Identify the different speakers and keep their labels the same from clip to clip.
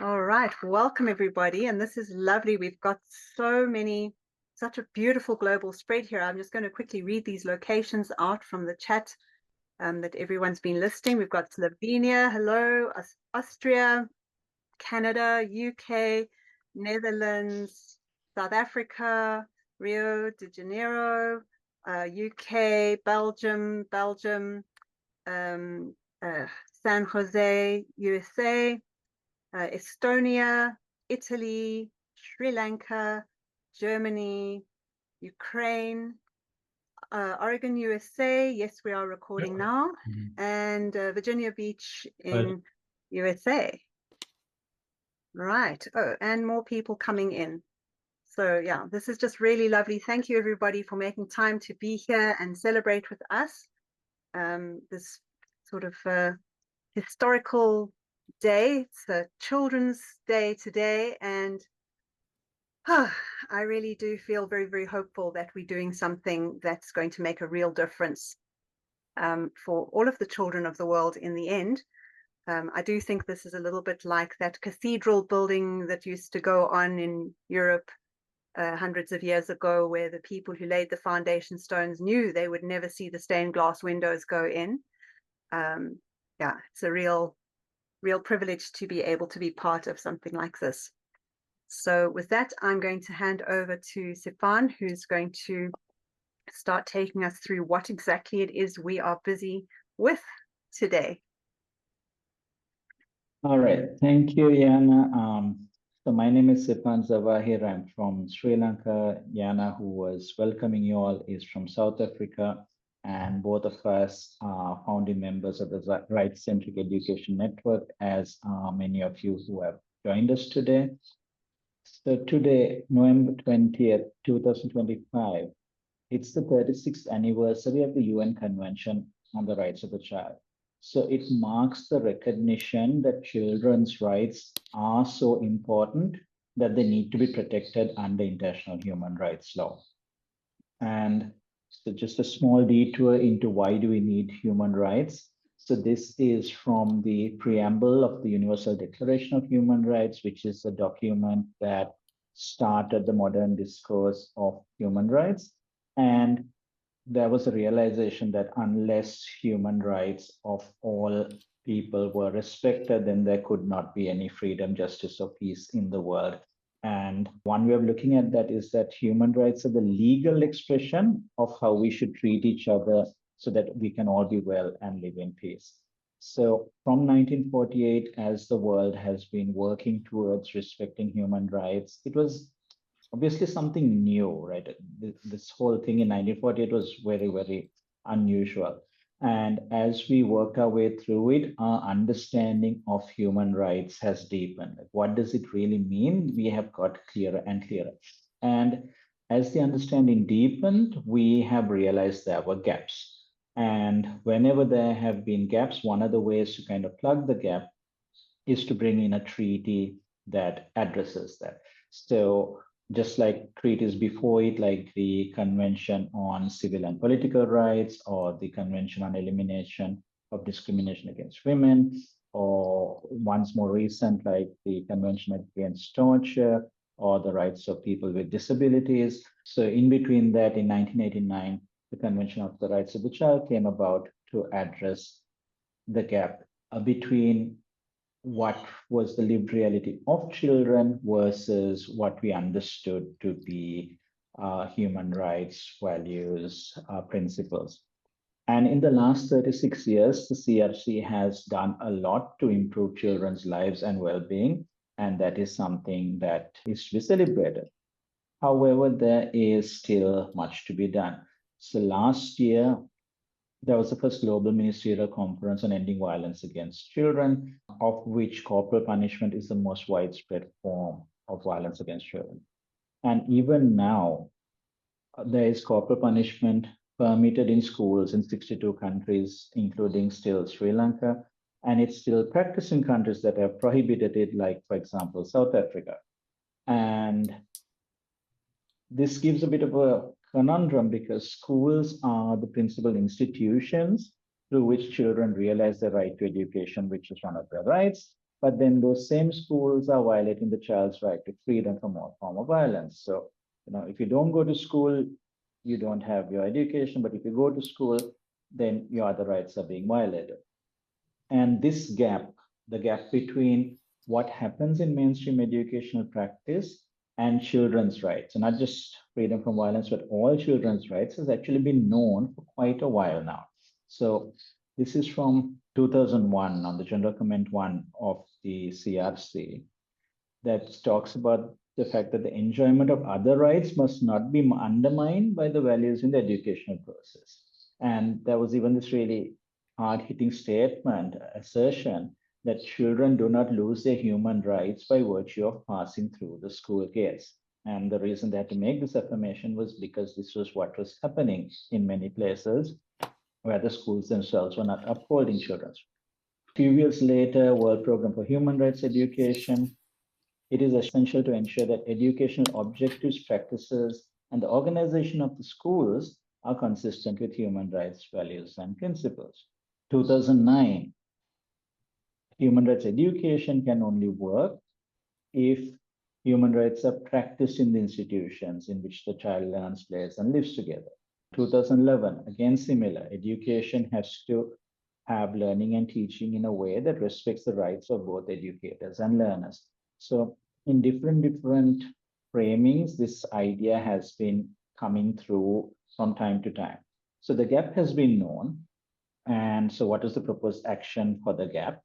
Speaker 1: All right, welcome everybody. And this is lovely. We've got such a beautiful global spread here. I'm just going to quickly read these locations out from the chat that everyone's been listing. We've got Slovenia, hello, Austria, Canada, UK, Netherlands, South Africa, Rio de Janeiro, UK, Belgium, um, San Jose, USA, Estonia, Italy, Sri Lanka, Germany, Ukraine, Oregon, USA. Yes, we are recording now. And Virginia Beach in USA. Right. Oh, and more people coming in. So yeah, this is just really lovely. Thank you everybody for making time to be here and celebrate with us. This sort of historical day. It's a Children's Day today, and I really do feel very, very hopeful that we're doing something that's going to make a real difference for all of the children of the world in the end. I do think this is a little bit like that cathedral building that used to go on in Europe hundreds of years ago, where the people who laid the foundation stones knew they would never see the stained glass windows go in. Yeah, it's a real privilege to be able to be part of something like this. So with that, I'm going to hand over to Stefan, who's going to start taking us through what exactly it is we are busy with today.
Speaker 2: All right, thank you, Yana. So my name is Sipan Zawahir. I'm from Sri Lanka. Yana, who was welcoming you all, is from South Africa. And both of us are founding members of the Rights-Centric Education Network, as many of you who have joined us today. So today, November 20th, 2025, it's the 36th anniversary of the UN Convention on the Rights of the Child. So it marks the recognition that children's rights are so important that they need to be protected under international human rights law. And so just a small detour into why do we need human rights. So this is from the preamble of the Universal Declaration of Human Rights, which is a document that started the modern discourse of human rights. And there was a realization that unless human rights of all people were respected, then there could not be any freedom, justice, or peace in the world. And one way of looking at that is that human rights are the legal expression of how we should treat each other so that we can all be well and live in peace. So from 1948, as the world has been working towards respecting human rights, it was obviously something new, right? This whole thing in 1948 was very, very unusual. And as we work our way through it, our understanding of human rights has deepened. What does it really mean? We have got clearer and clearer. And as the understanding deepened, we have realized there were gaps. And whenever there have been gaps, one of the ways to kind of plug the gap is to bring in a treaty that addresses that. So just like treaties before it, like the Convention on Civil and Political Rights, or the Convention on Elimination of Discrimination Against Women, or ones more recent, like the Convention Against Torture, or the rights of people with disabilities. So in between that, in 1989, the Convention of the Rights of the Child came about to address the gap between what was the lived reality of children versus what we understood to be human rights, values, principles. And in the last 36 years, the CRC has done a lot to improve children's lives and well-being, and that is something that is to be celebrated. However, there is still much to be done. So last year, there was the first global ministerial conference on ending violence against children, of which corporal punishment is the most widespread form of violence against children. And even now, there is corporal punishment permitted in schools in 62 countries, including still Sri Lanka. And it's still practiced in countries that have prohibited it, like, for example, South Africa. And this gives a bit of a conundrum because schools are the principal institutions through which children realize their right to education, which is one of their rights. but then those same schools are violating the child's right to freedom from all form of violence. So, if you don't go to school, you don't have your education, but if you go to school, then your other rights are being violated. And this gap, the gap between what happens in mainstream educational practice and children's rights, and not just freedom from violence, but all children's rights, has actually been known for quite a while now. So this is from 2001 on the General Comment 1 of the CRC that talks about the fact that the enjoyment of other rights must not be undermined by the values in the educational process. And there was even this really hard-hitting statement, assertion, that children do not lose their human rights by virtue of passing through the school gates. And the reason they had to make this affirmation was because this was what was happening in many places where the schools themselves were not upholding children's rights. A few years later, World Program for Human Rights Education. It is essential to ensure that educational objectives, practices, and the organization of the schools are consistent with human rights values and principles. 2009, human rights education can only work if human rights are practiced in the institutions in which the child learns, plays, and lives together. 2011, again similar, education has to have learning and teaching in a way that respects the rights of both educators and learners. So in different framings, this idea has been coming through from time to time. So the gap has been known. And so what is the proposed action for the gap?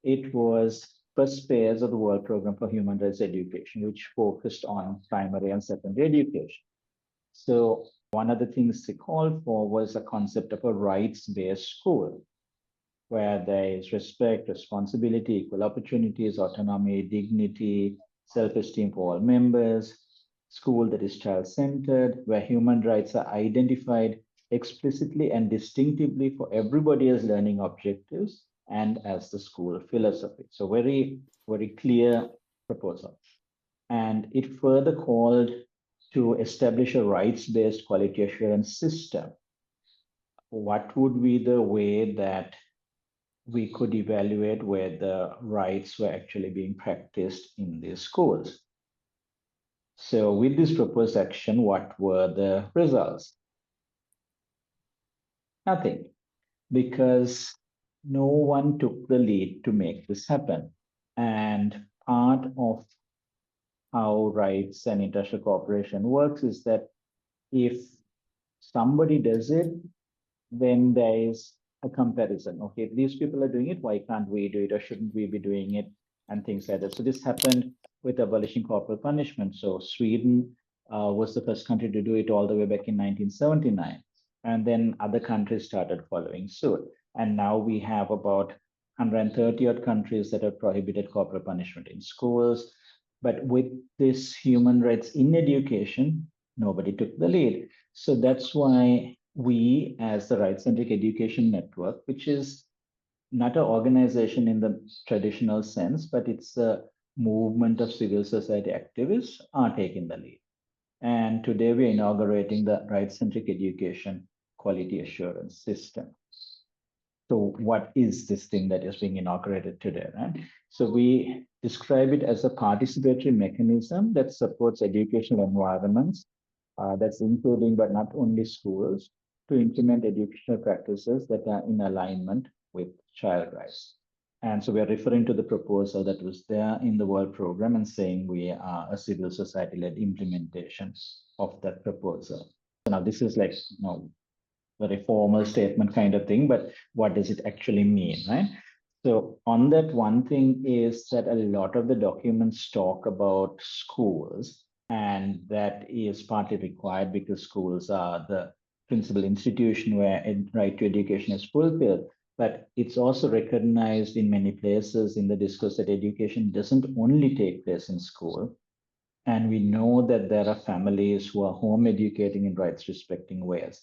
Speaker 2: It was first phase of the World Program for Human Rights Education, which focused on primary and secondary education. So one of the things they called for was a concept of a rights-based school, where there is respect, responsibility, equal opportunities, autonomy, dignity, self-esteem for all members, school that is child-centered, where human rights are identified explicitly and distinctively for everybody as learning objectives and as the school philosophy. So very, very clear proposal. And it further called to establish a rights-based quality assurance system. What would be the way that we could evaluate where the rights were actually being practiced in these schools? So with this proposed action, what were the results? Nothing, because no one took the lead to make this happen. And part of how rights and international cooperation works is that if somebody does it, then there is a comparison. Okay, these people are doing it, why can't we do it, or shouldn't we be doing it, and things like that. So this happened with abolishing corporal punishment. So Sweden was the first country to do it all the way back in 1979. And then other countries started following suit. And now we have about 130 odd countries that have prohibited corporal punishment in schools. But with this human rights in education, nobody took the lead. So that's why we, as the Rights-Centric Education Network, which is not an organization in the traditional sense, but it's a movement of civil society activists, are taking the lead. And today we're inaugurating the Rights-Centric Education Quality Assurance System. So what is this thing that is being inaugurated today, right? So we describe it as a participatory mechanism that supports educational environments that's including but not only schools to implement educational practices that are in alignment with child rights. And so we are referring to the proposal that was there in the World Program and saying we are a civil society-led implementation of that proposal. So now this is like, very formal statement kind of thing, but what does it actually mean, right? So on that, one thing is that a lot of the documents talk about schools, and that is partly required because schools are the principal institution where right to education is fulfilled. But it's also recognized in many places in the discourse that education doesn't only take place in school. And we know that there are families who are home educating in rights respecting ways.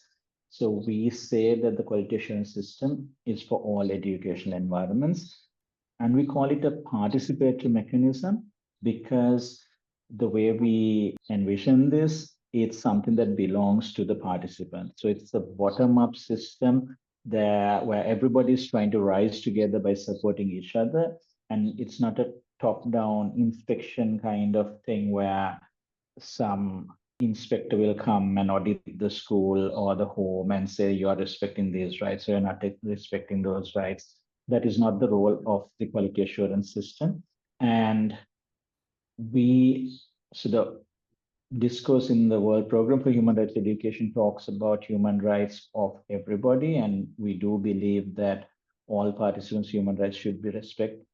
Speaker 2: So we say that the quality assurance system is for all educational environments. And we call it a participatory mechanism because the way we envision this, it's something that belongs to the participant. So it's a bottom-up system there where everybody is trying to rise together by supporting each other. and it's not a top-down inspection kind of thing where some inspector will come and audit the school or the home and say you are respecting these rights, so you're not respecting those rights. That is not the role of the quality assurance system. And so the discourse in the World Program for Human Rights Education talks about human rights of everybody, and we do believe that all participants' human rights should be respected.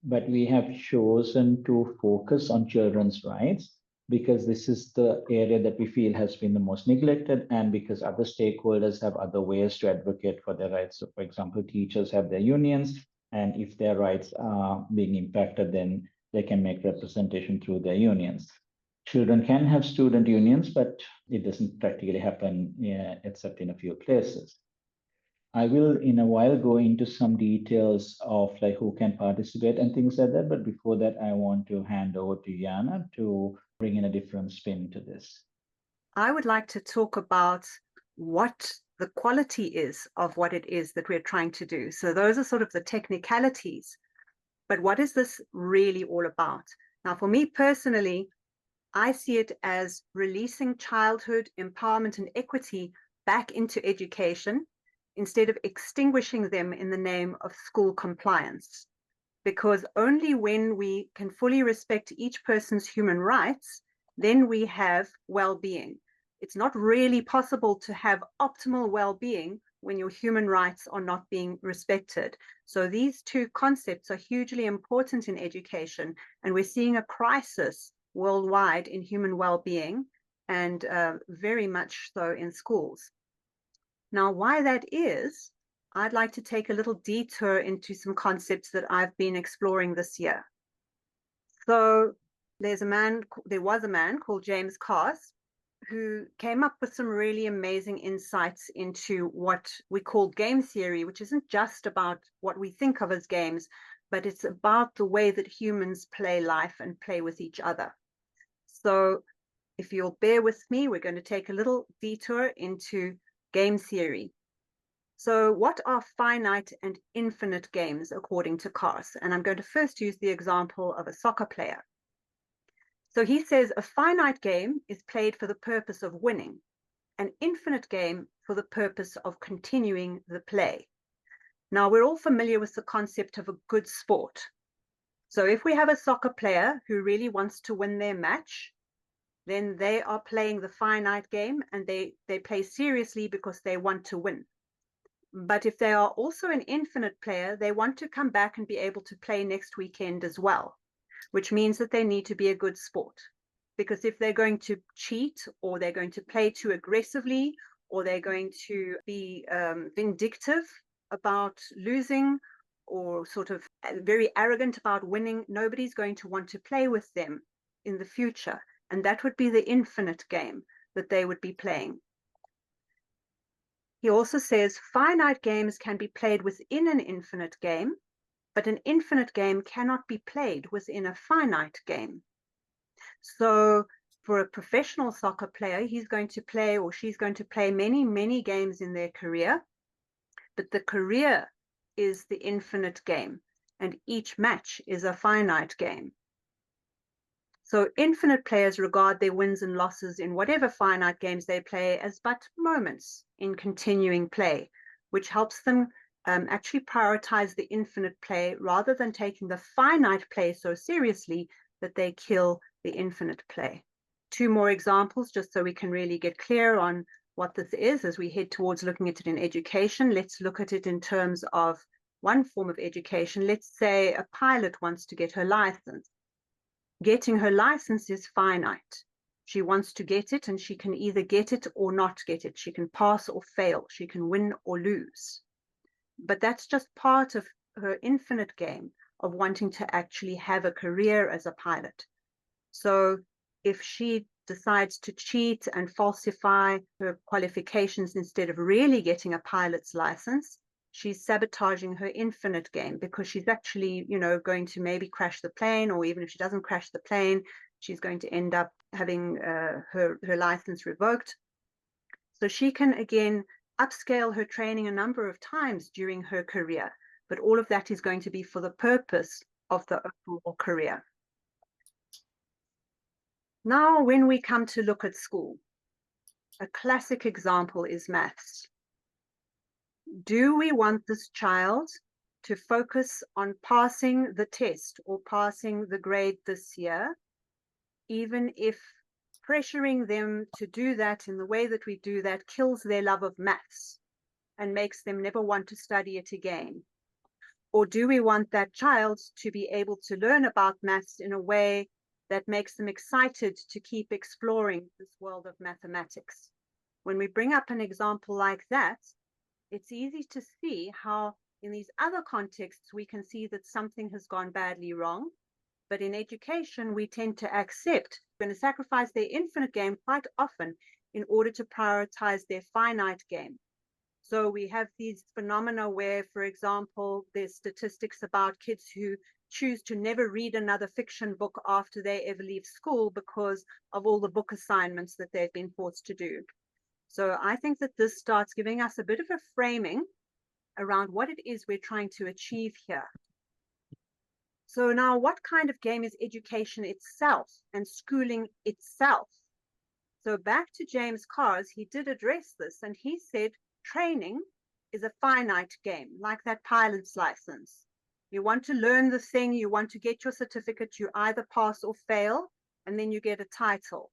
Speaker 2: But we have chosen to focus on children's rights because this is the area that we feel has been the most neglected, and because other stakeholders have other ways to advocate for their rights. So, for example, teachers have their unions, and if their rights are being impacted, then they can make representation through their unions. Children can have student unions, but it doesn't practically happen, except in a few places. I will in a while go into some details of like who can participate and things like that. But before that, I want to hand over to Jana to bring in a different spin to this.
Speaker 1: I would like to talk about what the quality is of what it is that we're trying to do. So those are sort of the technicalities. But what is this really all about? Now, for me personally, I see it as releasing childhood empowerment and equity back into education instead of extinguishing them in the name of school compliance. Because only when we can fully respect each person's human rights, then we have well-being. It's not really possible to have optimal well-being when your human rights are not being respected. So these two concepts are hugely important in education, and we're seeing a crisis worldwide in human well-being, and very much so in schools. Now, why that is, I'd like to take a little detour into some concepts that I've been exploring this year. So there was a man called James Carse who came up with some really amazing insights into what we call game theory, which isn't just about what we think of as games, but it's about the way that humans play life and play with each other. So if you'll bear with me, we're going to take a little detour into game theory. So what are finite and infinite games according to Carse? And I'm going to first use the example of a soccer player. So he says a finite game is played for the purpose of winning, an infinite game for the purpose of continuing the play. Now, we're all familiar with the concept of a good sport. So if we have a soccer player who really wants to win their match, then they are playing the finite game, and they play seriously because they want to win. But if they are also an infinite player, they want to come back and be able to play next weekend as well, which means that they need to be a good sport. Because if they're going to cheat, or they're going to play too aggressively, or they're going to be vindictive about losing, or sort of very arrogant about winning, nobody's going to want to play with them in the future. And that would be the infinite game that they would be playing. He also says finite games can be played within an infinite game, but an infinite game cannot be played within a finite game. So for a professional soccer player, he's going to play, or she's going to play many, many games in their career, but the career is the infinite game, and each match is a finite game. So infinite players regard their wins and losses in whatever finite games they play as but moments in continuing play, which helps them actually prioritize the infinite play rather than taking the finite play so seriously that they kill the infinite play. Two more examples, just so we can really get clear on what this is as we head towards looking at it in education. Let's look at it in terms of one form of education. Let's say a pilot wants to get her license. Getting her license is finite. She wants to get it, and she can either get it or not get it. She can pass or fail. She can win or lose. But that's just part of her infinite game of wanting to actually have a career as a pilot. So if she decides to cheat and falsify her qualifications instead of really getting a pilot's license, she's sabotaging her infinite game, because she's actually, going to maybe crash the plane, or even if she doesn't crash the plane, she's going to end up having her license revoked. So she can, again, upscale her training a number of times during her career, but all of that is going to be for the purpose of the overall career. Now, when we come to look at school, a classic example is maths. Do we want this child to focus on passing the test or passing the grade this year, even if pressuring them to do that in the way that we do that kills their love of maths and makes them never want to study it again? Or do we want that child to be able to learn about maths in a way that makes them excited to keep exploring this world of mathematics? When we bring up an example like that, it's easy to see how in these other contexts we can see that something has gone badly wrong. But in education, we tend to accept we're going to sacrifice their infinite game quite often in order to prioritize their finite game. So we have these phenomena where, for example, there's statistics about kids who choose to never read another fiction book after they ever leave school because of all the book assignments that they've been forced to do. So I think that this starts giving us a bit of a framing around what it is we're trying to achieve here. So now, what kind of game is education itself and schooling itself? So back to James Cars, he did address this, and he said training is a finite game, like that pilot's license. You want to learn the thing, you want to get your certificate, you either pass or fail, and then you get a title,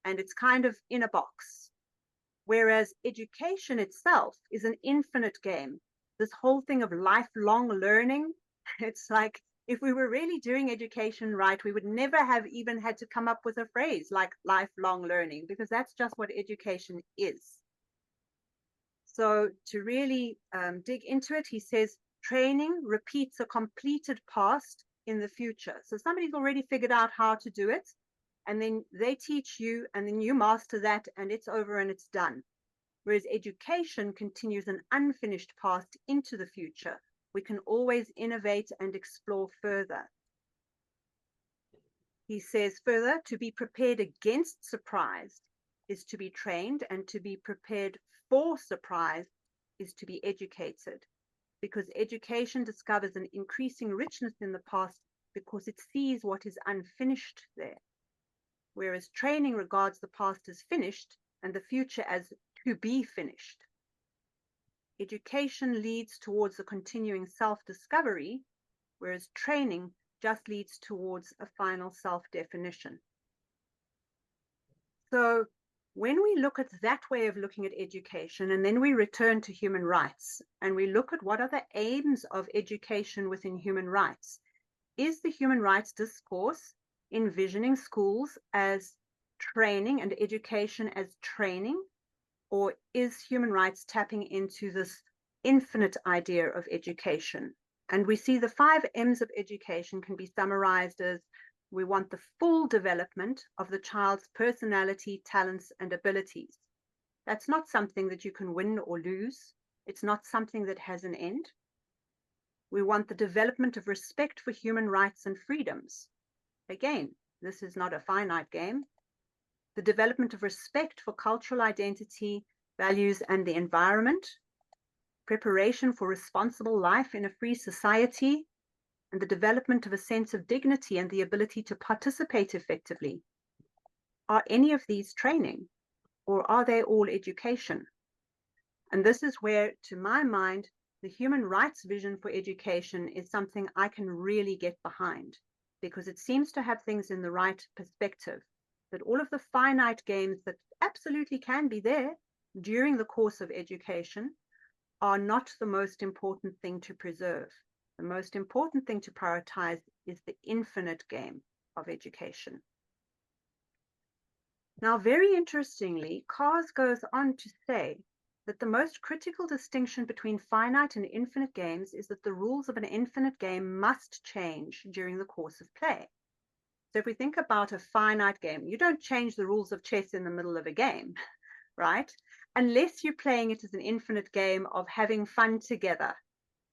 Speaker 1: and it's kind of in a box. Whereas education itself is an infinite game. This whole thing of lifelong learning, it's like if we were really doing education right, we would never have even had to come up with a phrase like lifelong learning, because that's just what education is. So to really dig into it, he says, training repeats a completed past in the future. So somebody's already figured out how to do it, and then they teach you, and then you master that, and it's over and it's done. Whereas education continues an unfinished past into the future. We can always innovate and explore further. He says further, to be prepared against surprise is to be trained, and to be prepared for surprise is to be educated, because education discovers an increasing richness in the past because it sees what is unfinished there, whereas training regards the past as finished and the future as to be finished. Education leads towards a continuing self-discovery, whereas training just leads towards a final self-definition. So when we look at that way of looking at education, and then we return to human rights, and we look at what are the aims of education within human rights, is the human rights discourse envisioning schools as training and education as training, or is human rights tapping into this infinite idea of education? And we see the 5 M's of education can be summarized as: we want the full development of the child's personality, talents, and abilities. That's not something that you can win or lose. It's not something that has an end. We want the development of respect for human rights and freedoms. Again, this is not a finite game. The development of respect for cultural identity, values, and the environment, preparation for responsible life in a free society, and the development of a sense of dignity and the ability to participate effectively. Are any of these training, or are they all education? And this is where, to my mind, the human rights vision for education is something I can really get behind, because it seems to have things in the right perspective, that all of the finite games that absolutely can be there during the course of education are not the most important thing to preserve. The most important thing to prioritize is the infinite game of education. Now, very interestingly, Cars goes on to say that the most critical distinction between finite and infinite games is that the rules of an infinite game must change during the course of play. So if we think about a finite game, you don't change the rules of chess in the middle of a game, right? Unless you're playing it as an infinite game of having fun together,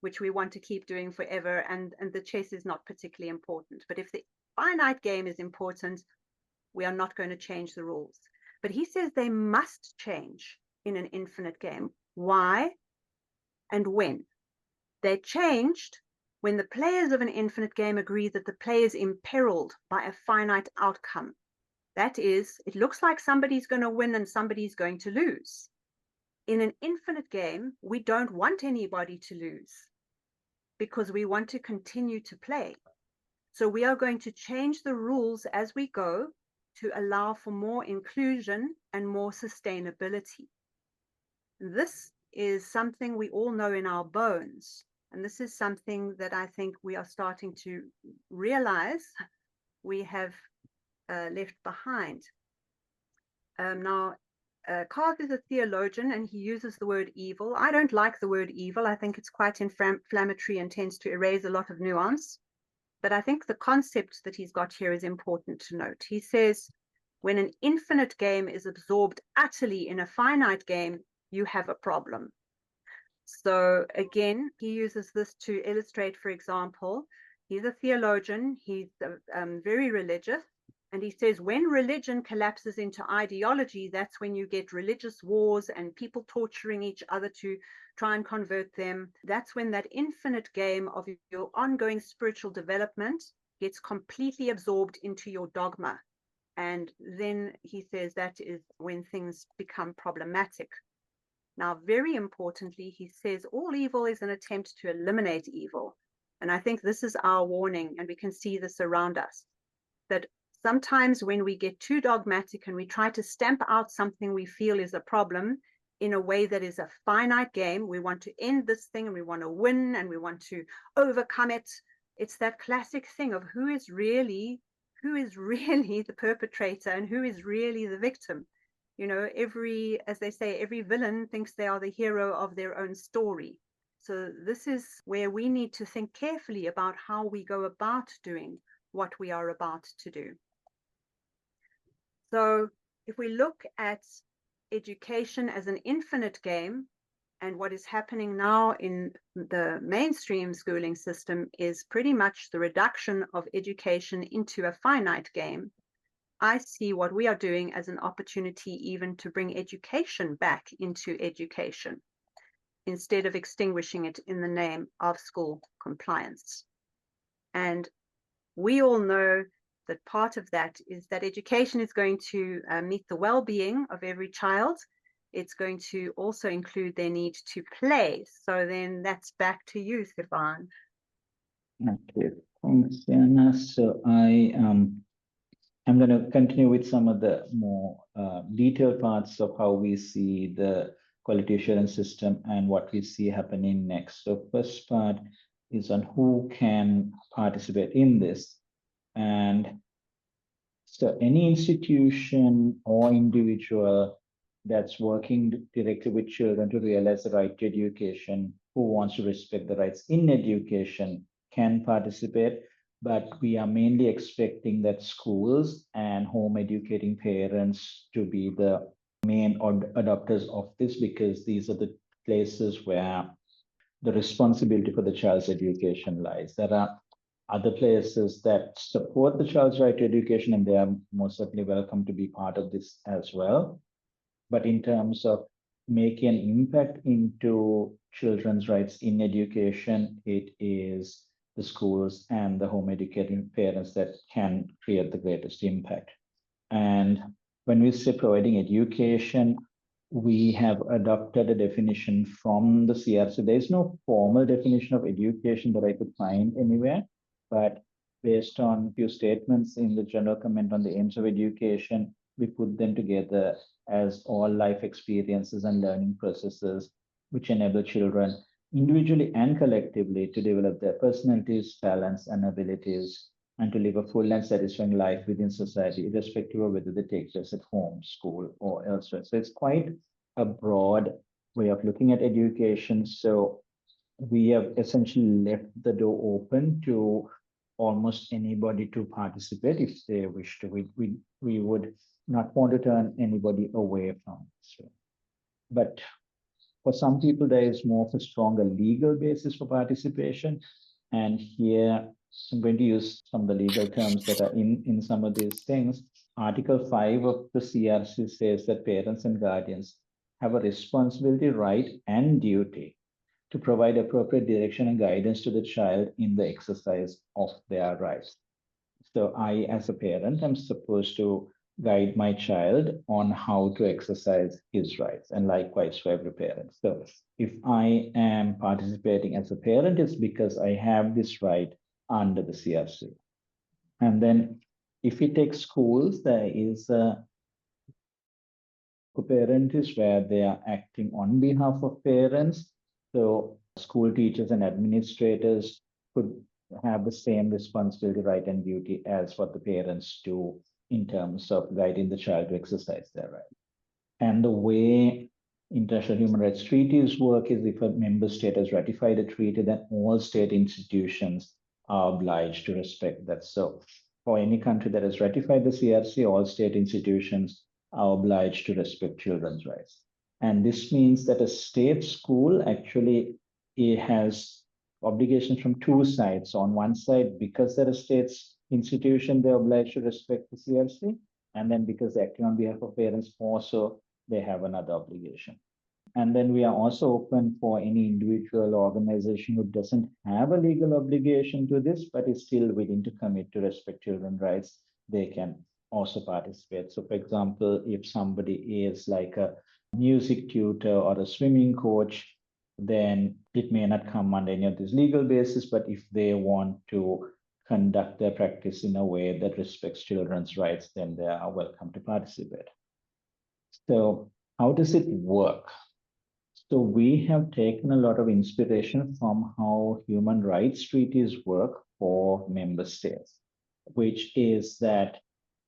Speaker 1: which we want to keep doing forever, and the chess is not particularly important. But if the finite game is important, we are not going to change the rules. But he says they must change in an infinite game. Why and when? They changed when the players of an infinite game agree that the play is imperiled by a finite outcome. That is, it looks like somebody's going to win and somebody's going to lose. In an infinite game, we don't want anybody to lose because we want to continue to play. So we are going to change the rules as we go to allow for more inclusion and more sustainability. This is something we all know in our bones. And this is something that I think we are starting to realize we have left behind. Now, Carth is a theologian and he uses the word evil. I don't like the word evil. I think it's quite inflammatory and tends to erase a lot of nuance. But I think the concept that he's got here is important to note. He says, when an infinite game is absorbed utterly in a finite game, you have a problem. So again, he uses this to illustrate, for example, he's a theologian, he's very religious, and he says when religion collapses into ideology, that's when you get religious wars and people torturing each other to try and convert them. That's when that infinite game of your ongoing spiritual development gets completely absorbed into your dogma. And then he says that is when things become problematic. Now, very importantly, he says all evil is an attempt to eliminate evil. And I think this is our warning, and we can see this around us, that sometimes when we get too dogmatic and we try to stamp out something we feel is a problem in a way that is a finite game, we want to end this thing and we want to win and we want to overcome it. It's that classic thing of who is really the perpetrator and who is really the victim. You know, as they say, every villain thinks they are the hero of their own story. So this is where we need to think carefully about how we go about doing what we are about to do. So if we look at education as an infinite game, and what is happening now in the mainstream schooling system is pretty much the reduction of education into a finite game, I see what we are doing as an opportunity even to bring education back into education instead of extinguishing it in the name of school compliance. And we all know that part of that is that education is going to meet the well-being of every child. It's going to also include their need to play. So then that's back to you, Stefan.
Speaker 2: Okay, thanks, Jana. So I'm going to continue with some of the more detailed parts of how we see the quality assurance system and what we see happening next. So first part is on who can participate in this. And so any institution or individual that's working directly with children to realize the right to education, who wants to respect the rights in education, can participate. But we are mainly expecting that schools and home educating parents to be the main adopters of this, because these are the places where the responsibility for the child's education lies. There are other places that support the child's right to education, and they are most certainly welcome to be part of this as well. But in terms of making an impact into children's rights in education, it is the schools and the home educating parents that can create the greatest impact. And when we say providing education, we have adopted a definition from the CRC. There is no formal definition of education that I could find anywhere, but based on a few statements in the general comment on the aims of education, we put them together as all life experiences and learning processes which enable children individually and collectively to develop their personalities, talents, and abilities, and to live a full and satisfying life within society, irrespective of whether they take place at home, school, or elsewhere. So it's quite a broad way of looking at education. So we have essentially left the door open to almost anybody to participate if they wish to. We would not want to turn anybody away from it. So, but for some people, there is more of a stronger legal basis for participation. And here, I'm going to use some of the legal terms that are in some of these things. Article 5 of the CRC says that parents and guardians have a responsibility, right, and duty to provide appropriate direction and guidance to the child in the exercise of their rights. So I, as a parent, am supposed to guide my child on how to exercise his rights, and likewise for every parent. So if I am participating as a parent, it's because I have this right under the CRC. And then if we take schools, there is a parent is where they are acting on behalf of parents. So school teachers and administrators could have the same responsibility, right, and duty as what the parents do in terms of guiding the child to exercise their right. And the way international human rights treaties work is if a member state has ratified a treaty, then all state institutions are obliged to respect that. So for any country that has ratified the CRC, all state institutions are obliged to respect children's rights. And this means that a state school actually it has obligations from two sides. On one side, because they're a state institution, they're obliged to respect the CRC. And then because they're acting on behalf of parents, also they have another obligation. And then we are also open for any individual organization who doesn't have a legal obligation to this, but is still willing to commit to respect children's rights. They can also participate. So for example, if somebody is like a music tutor or a swimming coach, then it may not come under any of these legal basis, but if they want to conduct their practice in a way that respects children's rights, then they are welcome to participate. So how does it work? So we have taken a lot of inspiration from how human rights treaties work for member states, which is that,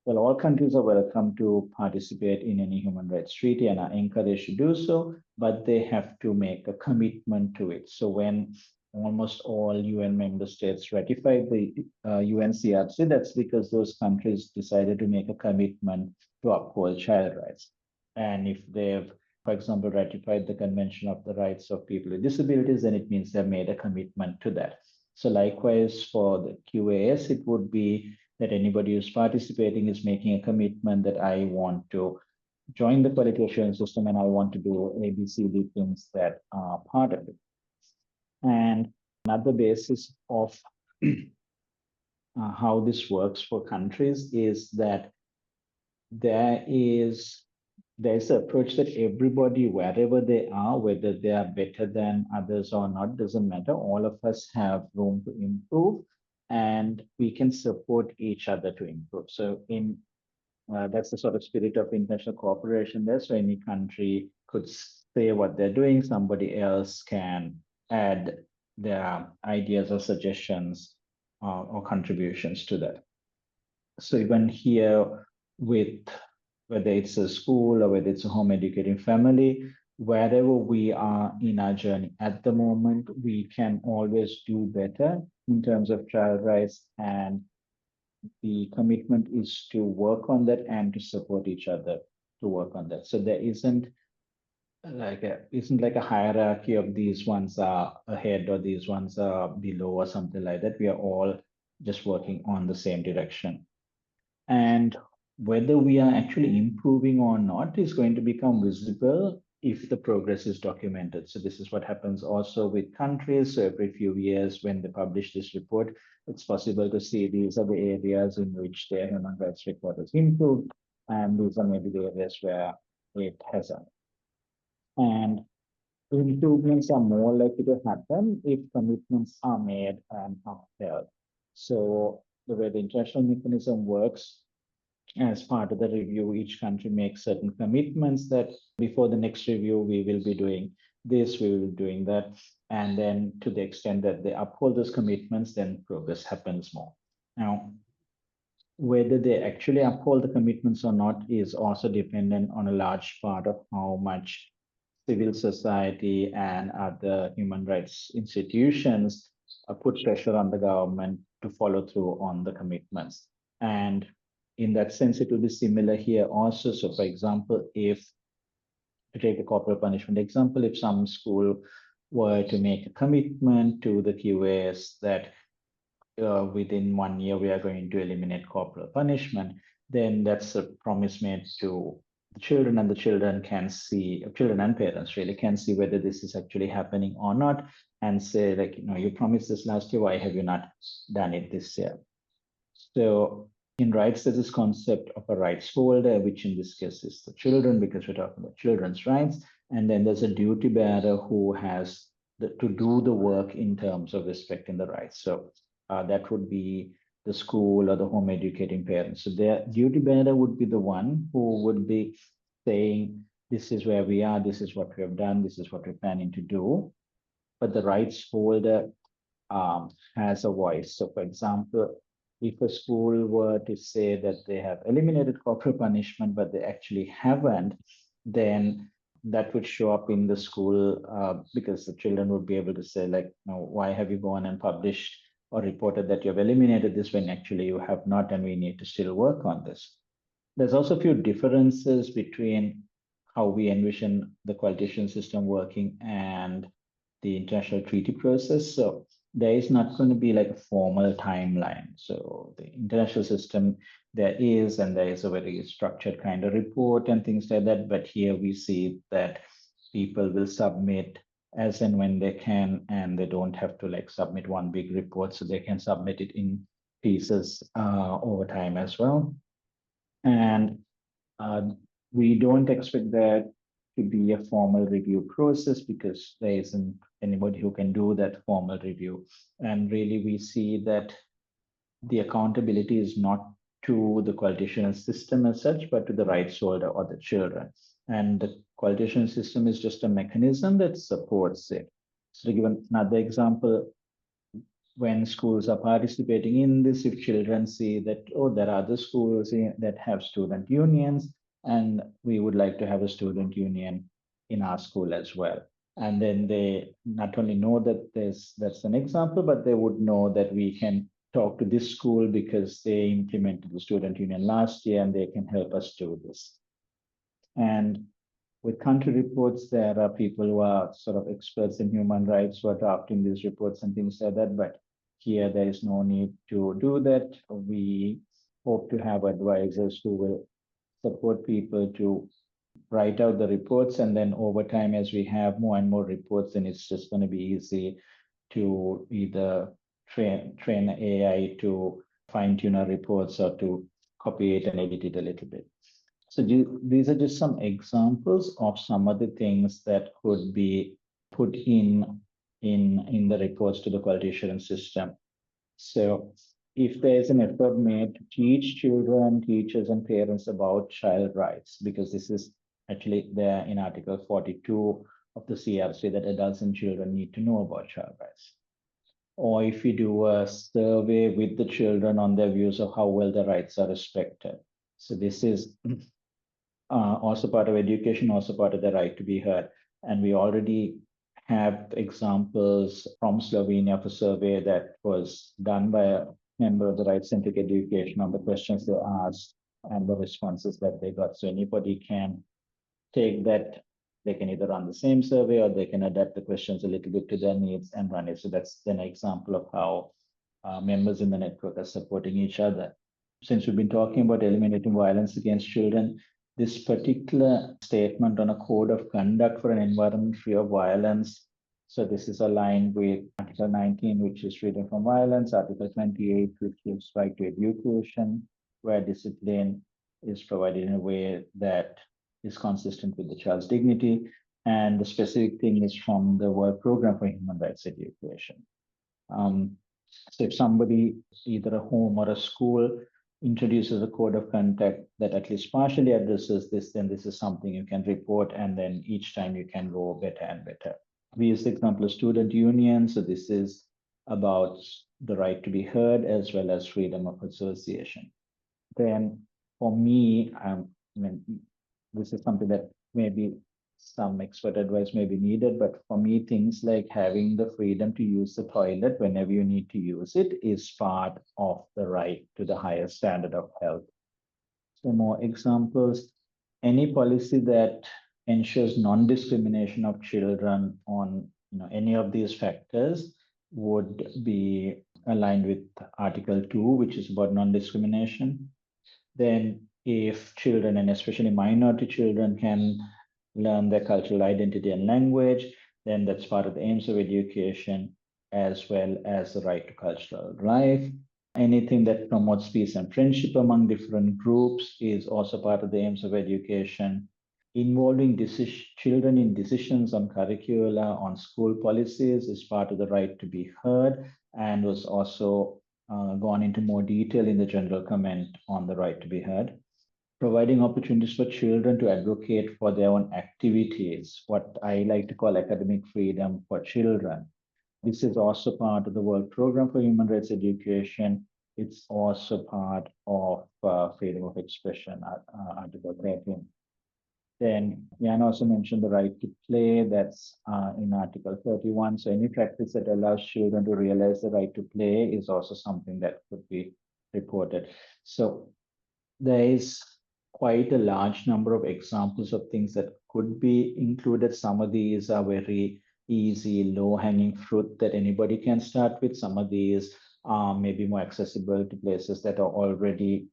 Speaker 2: well, all countries are welcome to participate in any human rights treaty and are encouraged to do so, but they have to make a commitment to it. So when almost all UN member states ratified the UNCRC, that's because those countries decided to make a commitment to uphold child rights. And if they've, for example, ratified the Convention of the Rights of People with Disabilities, then it means they've made a commitment to that. So likewise for the QAS, it would be that anybody who's participating is making a commitment that I want to join the quality assurance system and I want to do A, B, C, D things that are part of it. And another basis of how this works for countries is that there's an approach that everybody, wherever they are, whether they are better than others or not, doesn't matter. All of us have room to improve and we can support each other to improve. So that's the sort of spirit of international cooperation there. So any country could say what they're doing, somebody else can add their ideas or suggestions or contributions to that. So even here with whether it's a school or whether it's a home educating family, wherever we are in our journey at the moment, we can always do better in terms of child rights, and the commitment is to work on that and to support each other to work on that. So there isn't like a hierarchy of these ones are ahead or these ones are below or something like that. We are all just working on the same direction. And whether we are actually improving or not is going to become visible if the progress is documented. So this is what happens also with countries. So every few years when they publish this report, it's possible to see these are the areas in which their human rights record has improved, and these are maybe the areas where it hasn't. And improvements are more likely to happen if commitments are made and upheld. So the way the international mechanism works, as part of the review, each country makes certain commitments that before the next review, we will be doing this, we will be doing that. And then to the extent that they uphold those commitments, then progress happens more. Now, whether they actually uphold the commitments or not is also dependent on a large part of how much civil society and other human rights institutions put pressure on the government to follow through on the commitments. And in that sense, it will be similar here also. So for example, if to take the corporal punishment example, if some school were to make a commitment to the QAS that within 1 year we are going to eliminate corporal punishment, then that's a promise made to the children and the children can see, children and parents really can see whether this is actually happening or not, and say like, you promised this last year, why have you not done it this year? So in rights, there's this concept of a rights holder, which in this case is the children, because we're talking about children's rights. And then there's a duty bearer who has to do the work in terms of respecting the rights. So that would be the school or the home educating parents. So their duty bearer would be the one who would be saying, this is where we are, this is what we have done, this is what we're planning to do. But the rights holder has a voice. So, for example, if a school were to say that they have eliminated corporal punishment, but they actually haven't, then that would show up in the school because the children would be able to say, like, why have you gone and published or reported that you have eliminated this when actually you have not, and we need to still work on this. There's also a few differences between how we envision the quality assurance system working and the international treaty process. So there is not going to be like a formal timeline. So the international system, there is a very structured kind of report and things like that. But here we see that people will submit as and when they can, and they don't have to like submit one big report. So they can submit it in pieces over time as well. And we don't expect that to be a formal review process because there isn't anybody who can do that formal review. And really, we see that the accountability is not to the quality assurance system as such, but to the rights holder or the children. And the quality assurance system is just a mechanism that supports it. So to give another example, when schools are participating in this, if children see that, oh, there are other schools that have student unions, and we would like to have a student union in our school as well. And then they not only know that that's an example, but they would know that we can talk to this school because they implemented the student union last year and they can help us do this. And with country reports, there are people who are sort of experts in human rights who are drafting these reports and things like that. But here, there is no need to do that. We hope to have advisors who will support people to write out the reports. And then over time, as we have more and more reports, then it's just going to be easy to either train AI to fine tune our reports or to copy it and edit it a little bit. So these are just some examples of some of the things that could be put in the reports to the quality assurance system. So if there is an effort made to teach children, teachers, and parents about child rights, because this is actually there in Article 42 of the CRC that adults and children need to know about child rights. Or if you do a survey with the children on their views of how well their rights are respected. So this is also part of education, also part of the right to be heard. And we already have examples from Slovenia of a survey that was done by a member of the Rights-Centric Education on the questions they asked and the responses that they got. So anybody can take that. They can either run the same survey or they can adapt the questions a little bit to their needs and run it. So that's an example of how members in the network are supporting each other. Since we've been talking about eliminating violence against children, this particular statement on a code of conduct for an environment free of violence. So this is aligned with Article 19, which is freedom from violence, Article 28, which gives right to education, where discipline is provided in a way that is consistent with the child's dignity. And the specific thing is from the World Program for Human Rights Education. So if somebody, either a home or a school, introduces a code of conduct that at least partially addresses this, then this is something you can report, and then each time you can go better and better. We use the example of student union. So this is about the right to be heard as well as freedom of association. Then for me, this is something that maybe some expert advice may be needed, but for me, things like having the freedom to use the toilet whenever you need to use it is part of the right to the highest standard of health. So more examples, any policy that ensures non-discrimination of children on any of these factors would be aligned with Article 2, which is about non-discrimination. Then if children, and especially minority children, can learn their cultural identity and language, then that's part of the aims of education, as well as the right to cultural life. Anything that promotes peace and friendship among different groups is also part of the aims of education. Involving children in decisions on curricula, on school policies is part of the right to be heard, and was also gone into more detail in the general comment on the right to be heard. Providing opportunities for children to advocate for their own activities, what I like to call academic freedom for children. This is also part of the World Program for Human Rights Education. It's also part of freedom of expression, Article 13. Then Jan also mentioned the right to play, that's in Article 31. So any practice that allows children to realize the right to play is also something that could be reported. So there is quite a large number of examples of things that could be included. Some of these are very easy, low-hanging fruit that anybody can start with. Some of these are maybe more accessible to places that are already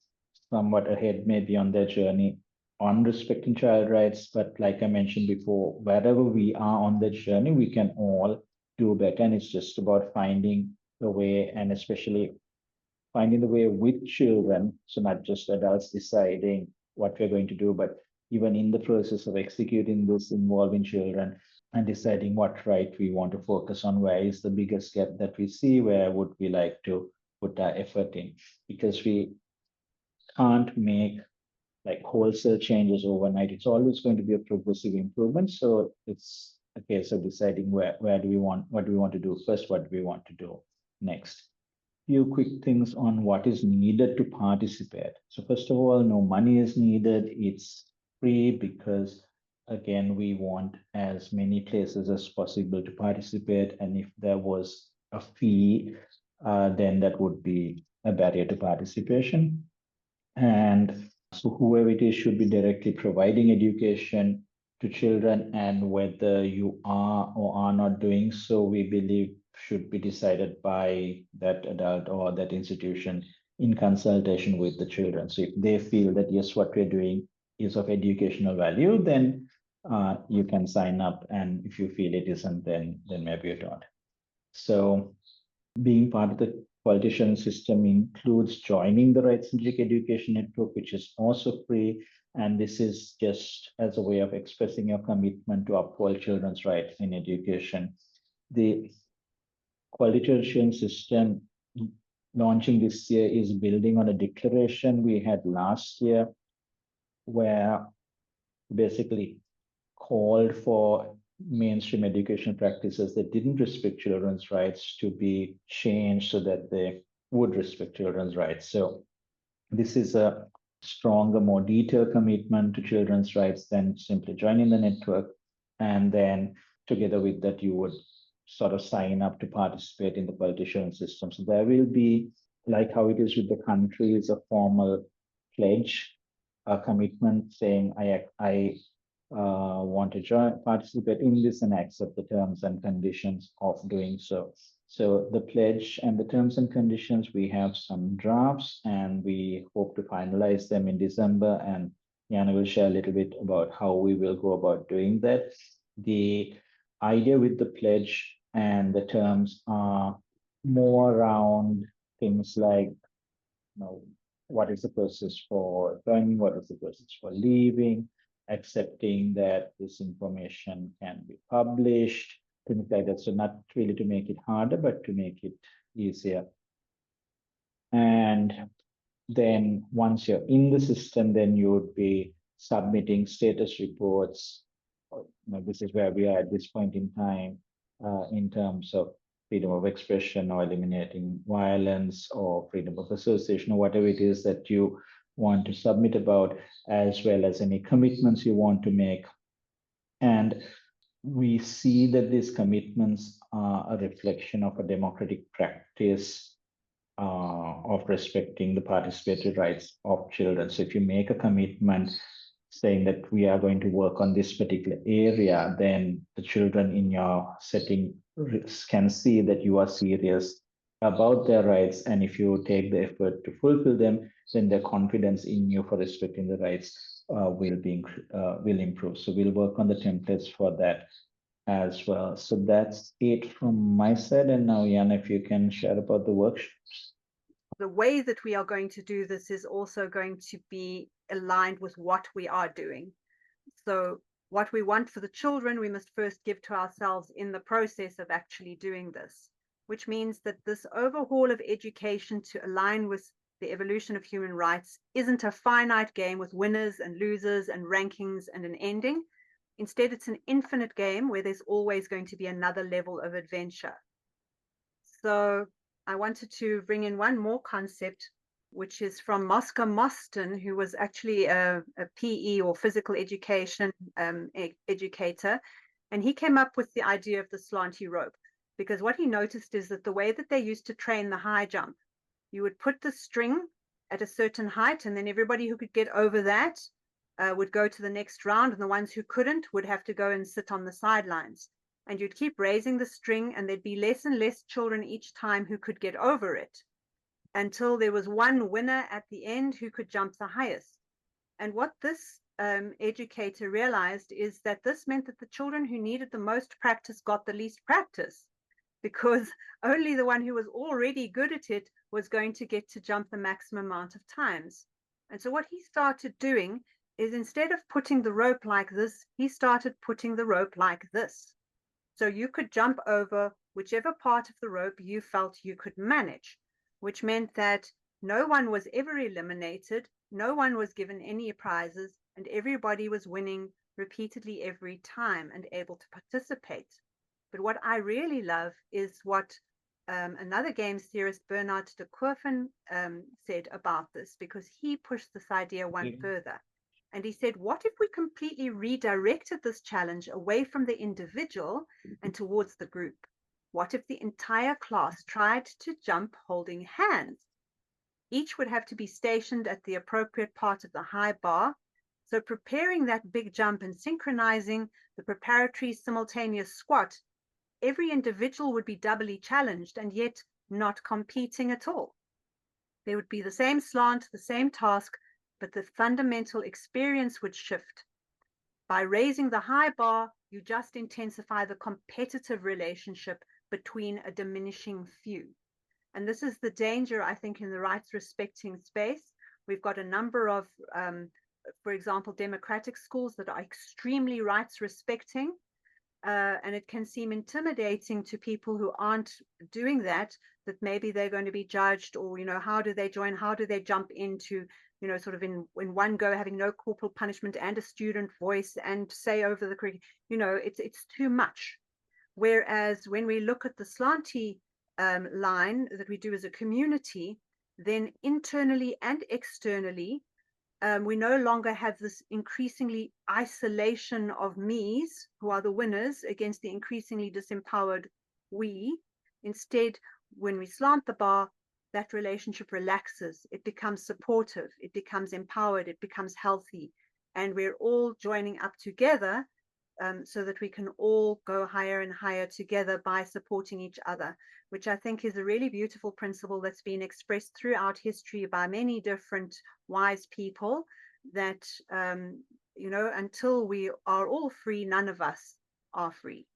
Speaker 2: somewhat ahead, maybe on their journey on respecting child rights. But like I mentioned before, wherever we are on the journey, we can all do better. And it's just about finding the way, and especially finding the way with children, so not just adults deciding what we're going to do, but even in the process of executing this, involving children and deciding what right we want to focus on, where is the biggest gap that we see, where would we like to put our effort in, because we can't make like wholesale changes overnight. It's always going to be a progressive improvement. So it's a case of deciding where do we want, what do we want to do first, what do we want to do next. Few quick things on what is needed to participate. So first of all, no money is needed. It's free because again, we want as many places as possible to participate. And if there was a fee, then that would be a barrier to participation. And so whoever it is should be directly providing education to children, and whether you are or are not doing so, we believe should be decided by that adult or that institution in consultation with the children. So if they feel that yes, what we're doing is of educational value, then you can sign up, and if you feel it isn't, then maybe you don't. So being part of the politician system includes joining the Rights-Centric Education Network, which is also free. And this is just as a way of expressing your commitment to uphold children's rights in education. The politician system launching this year is building on a declaration we had last year, where basically called for mainstream education practices that didn't respect children's rights to be changed so that they would respect children's rights. So this is a stronger, more detailed commitment to children's rights than simply joining the network. And then together with that, you would sort of sign up to participate in the politician system. So there will be, like how it is with the countries, a formal pledge, a commitment saying, I want to participate in this and accept the terms and conditions of doing so. So the pledge and the terms and conditions, we have some drafts and we hope to finalize them in December, and Jana will share a little bit about how we will go about doing that. The idea with the pledge and the terms are more around things like, what is the process for joining, what is the process for leaving, accepting that this information can be published, things like that. So not really to make it harder, but to make it easier. And then once you're in the system, then you would be submitting status reports. This is where we are at this point in time in terms of freedom of expression or eliminating violence or freedom of association or whatever it is that you want to submit about, as well as any commitments you want to make. And we see that these commitments are a reflection of a democratic practice of respecting the participatory rights of children. So if you make a commitment saying that we are going to work on this particular area, then the children in your setting can see that you are serious about their rights, and if you take the effort to fulfill them, then their confidence in you for respecting the rights will improve. So we'll work on the templates for that as well. So that's it from my side. And now, Jan, if you can share about the workshops.
Speaker 1: The way that we are going to do this is also going to be aligned with what we are doing. So what we want for the children, we must first give to ourselves in the process of actually doing this, which means that this overhaul of education to align with the evolution of human rights isn't a finite game with winners and losers and rankings and an ending. Instead, it's an infinite game where there's always going to be another level of adventure. So I wanted to bring in one more concept, which is from Mosca Moston, who was actually a PE or physical education educator. And he came up with the idea of the slanty rope, because what he noticed is that the way that they used to train the high jump, you would put the string at a certain height, and then everybody who could get over that would go to the next round, and the ones who couldn't would have to go and sit on the sidelines. And you'd keep raising the string, and there'd be less and less children each time who could get over it, until there was one winner at the end who could jump the highest. And what this educator realized is that this meant that the children who needed the most practice got the least practice, because only the one who was already good at it was going to get to jump the maximum amount of times. And so what he started doing is, instead of putting the rope like this, he started putting the rope like this. So you could jump over whichever part of the rope you felt you could manage, which meant that no one was ever eliminated, no one was given any prizes, and everybody was winning repeatedly every time and able to participate. But what I really love is what another games theorist, Bernard de Koofen, said about this, because he pushed this idea one further. And he said, what if we completely redirected this challenge away from the individual and towards the group? What if the entire class tried to jump holding hands? Each would have to be stationed at the appropriate part of the high bar. So preparing that big jump and synchronizing the preparatory simultaneous squat, every individual would be doubly challenged and yet not competing at all. There would be the same slant, the same task, but the fundamental experience would shift. By raising the high bar, you just intensify the competitive relationship between a diminishing few. And this is the danger, I think, in the rights respecting space. We've got a number of, for example, democratic schools that are extremely rights respecting. And it can seem intimidating to people who aren't doing that maybe they're going to be judged, or, how do they join? How do they jump into, sort of in one go, having no corporal punishment and a student voice and say over the curriculum, it's too much. Whereas when we look at the slanty line that we do as a community, then internally and externally, we no longer have this increasingly isolation of me's, who are the winners, against the increasingly disempowered we. Instead, when we slant the bar, that relationship relaxes, it becomes supportive, it becomes empowered, it becomes healthy, and we're all joining up together so that we can all go higher and higher together by supporting each other, which I think is a really beautiful principle that's been expressed throughout history by many different wise people, that, until we are all free, none of us are free.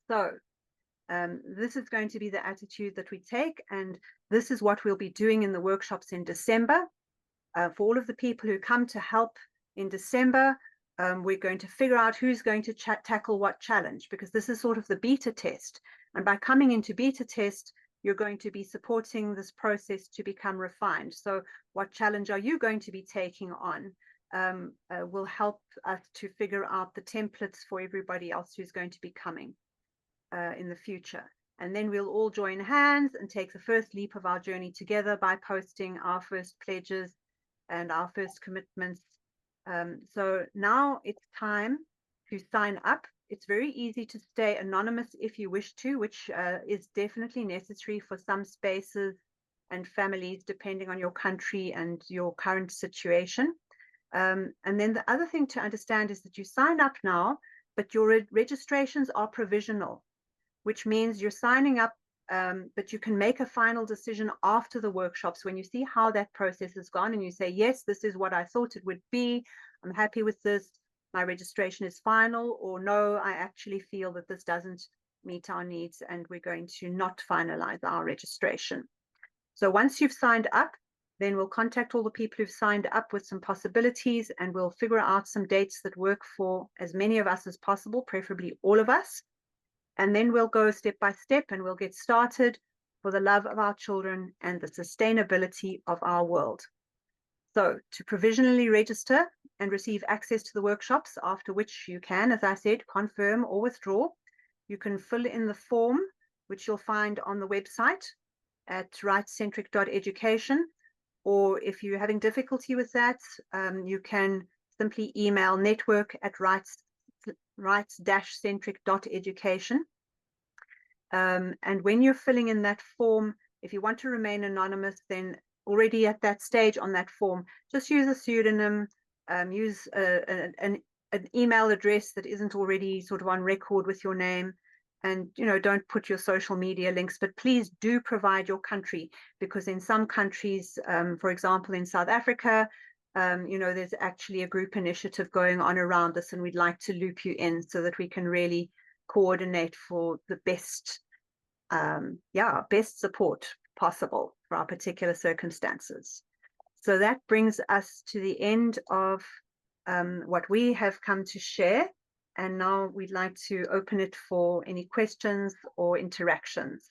Speaker 1: So this is going to be the attitude that we take, and this is what we'll be doing in the workshops in December. For all of the people who come to help in December, we're going to figure out who's going to tackle what challenge, because this is sort of the beta test. And by coming into beta test, you're going to be supporting this process to become refined. So what challenge are you going to be taking on will help us to figure out the templates for everybody else who's going to be coming in the future. And then we'll all join hands and take the first leap of our journey together by posting our first pledges and our first commitments. So now it's time to sign up. It's very easy to stay anonymous if you wish to, which is definitely necessary for some spaces and families, depending on your country and your current situation. And then the other thing to understand is that you sign up now, but your registrations are provisional, which means you're signing up but you can make a final decision after the workshops when you see how that process has gone and you say, yes, this is what I thought it would be. I'm happy with this. My registration is final, or no, I actually feel that this doesn't meet our needs and we're going to not finalize our registration. So once you've signed up, then we'll contact all the people who've signed up with some possibilities, and we'll figure out some dates that work for as many of us as possible, preferably all of us. And then we'll go step by step and we'll get started for the love of our children and the sustainability of our world. So to provisionally register and receive access to the workshops, after which you can, as I said, confirm or withdraw, you can fill in the form, which you'll find on the website at Rights-Centric.education. Or if you're having difficulty with that, you can simply email network@rights-centric.education. And when you're filling in that form, if you want to remain anonymous, then already at that stage on that form, just use a pseudonym, use an email address that isn't already sort of on record with your name. And, don't put your social media links, but please do provide your country, because in some countries, for example, in South Africa, there's actually a group initiative going on around this, and we'd like to loop you in so that we can really coordinate for the best support possible for our particular circumstances. So that brings us to the end of what we have come to share. And now we'd like to open it for any questions or interactions.